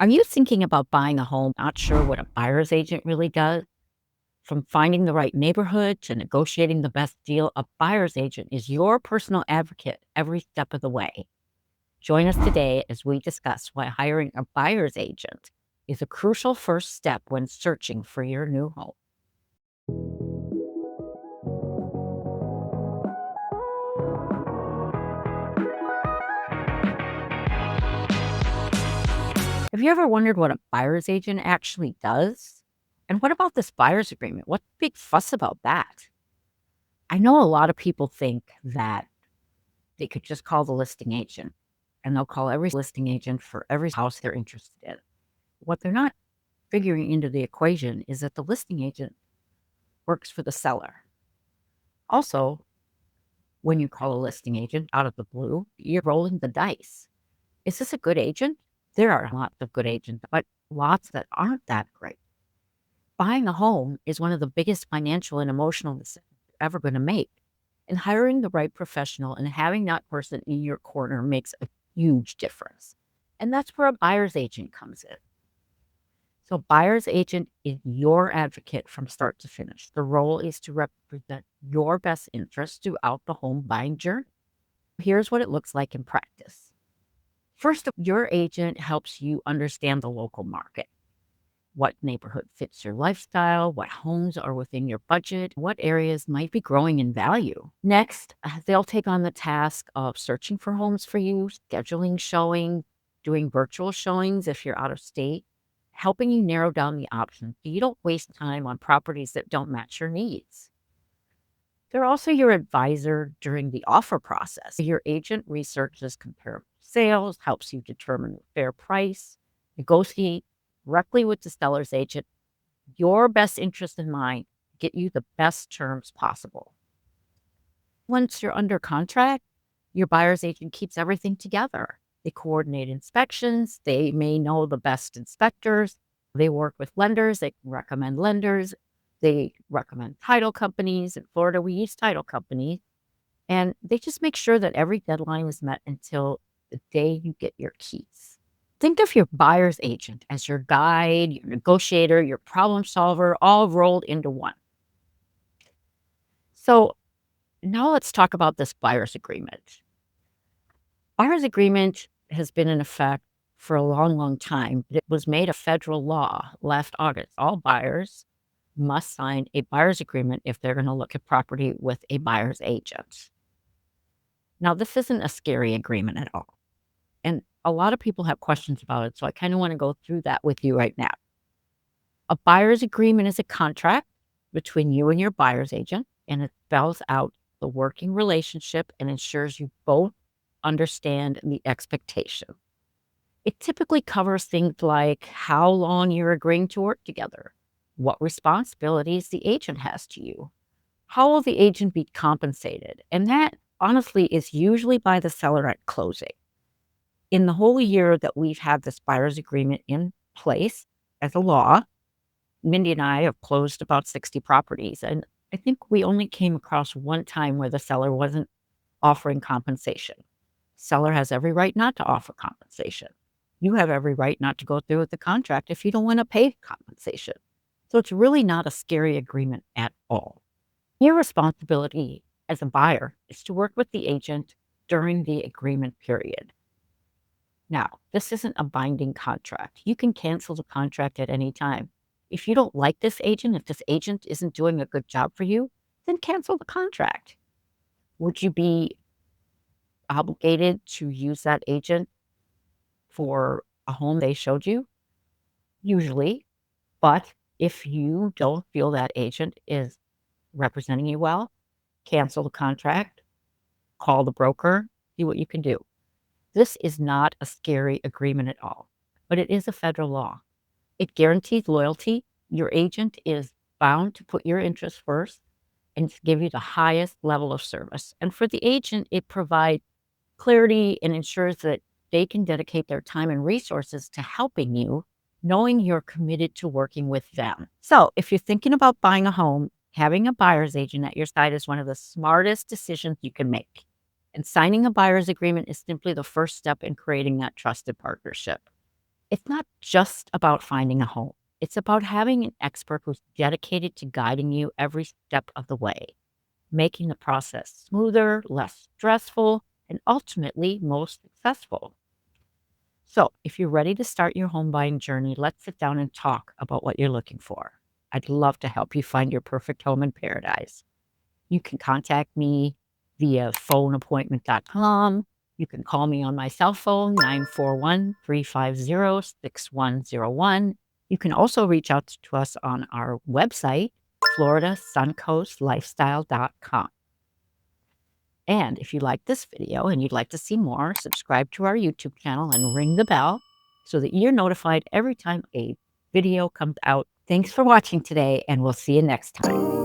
Are you thinking about buying a home, not sure what a buyer's agent really does? From finding the right neighborhood to negotiating the best deal, a buyer's agent is your personal advocate every step of the way. Join us today as we discuss why hiring a buyer's agent is a crucial first step when searching for your new home. Have you ever wondered what a buyer's agent actually does? And what about this buyer's agreement? What's the big fuss about that? I know a lot of people think that they could just call the listing agent and they'll call every listing agent for every house they're interested in. What they're not figuring into the equation is that the listing agent works for the seller. Also, when you call a listing agent out of the blue, you're rolling the dice. Is this a good agent? There are lots of good agents, but lots that aren't that great. Buying a home is one of the biggest financial and emotional decisions you're ever going to make. And hiring the right professional and having that person in your corner makes a huge difference. And that's where a buyer's agent comes in. So, buyer's agent is your advocate from start to finish. The role is to represent your best interests throughout the home buying journey. Here's what it looks like in practice. First, your agent helps you understand the local market. What neighborhood fits your lifestyle, what homes are within your budget, what areas might be growing in value. Next, they'll take on the task of searching for homes for you, scheduling showing, doing virtual showings if you're out of state, helping you narrow down the options so you don't waste time on properties that don't match your needs. They're also your advisor during the offer process. Your agent researches comparable sales, helps you determine a fair price, negotiate directly with the seller's agent, your best interest in mind, get you the best terms possible. Once you're under contract, your buyer's agent keeps everything together. They coordinate inspections, they may know the best inspectors, they work with lenders, they can recommend lenders, they recommend title companies. In Florida, we use title companies, and they just make sure that every deadline is met until the day you get your keys. Think of your buyer's agent as your guide, your negotiator, your problem solver, all rolled into one. So now let's talk about this buyer's agreement. Buyer's agreement has been in effect for a long, long time. It was made a federal law last August. All buyers must sign a buyer's agreement if they're going to look at property with a buyer's agent. Now, this isn't a scary agreement at all. And a lot of people have questions about it, so I kind of want to go through that with you right now. A buyer's agreement is a contract between you and your buyer's agent, and it spells out the working relationship and ensures you both understand the expectation. It typically covers things like how long you're agreeing to work together, what responsibilities the agent has to you, how will the agent be compensated, and that honestly is usually by the seller at closing. In the whole year that we've had this buyer's agreement in place as a law, Mindy and I have closed about 60 properties. And I think we only came across one time where the seller wasn't offering compensation. Seller has every right not to offer compensation. You have every right not to go through with the contract if you don't want to pay compensation. So it's really not a scary agreement at all. Your responsibility as a buyer is to work with the agent during the agreement period. Now, this isn't a binding contract. You can cancel the contract at any time. If you don't like this agent, if this agent isn't doing a good job for you, then cancel the contract. Would you be obligated to use that agent for a home they showed you? Usually. But if you don't feel that agent is representing you well, cancel the contract, call the broker, see what you can do. This is not a scary agreement at all, but it is a federal law. It guarantees loyalty. Your agent is bound to put your interests first and to give you the highest level of service. And for the agent, it provides clarity and ensures that they can dedicate their time and resources to helping you, knowing you're committed to working with them. So if you're thinking about buying a home, having a buyer's agent at your side is one of the smartest decisions you can make. And signing a buyer's agreement is simply the first step in creating that trusted partnership. It's not just about finding a home. It's about having an expert who's dedicated to guiding you every step of the way, making the process smoother, less stressful, and ultimately most successful. So, if you're ready to start your home buying journey, let's sit down and talk about what you're looking for. I'd love to help you find your perfect home in paradise. You can contact me via phoneappointment.com. You can call me on my cell phone, 941-350-6101. You can also reach out to us on our website, floridasuncoastlifestyle.com. And if you like this video and you'd like to see more, subscribe to our YouTube channel and ring the bell so that you're notified every time a video comes out. Thanks for watching today, and we'll see you next time.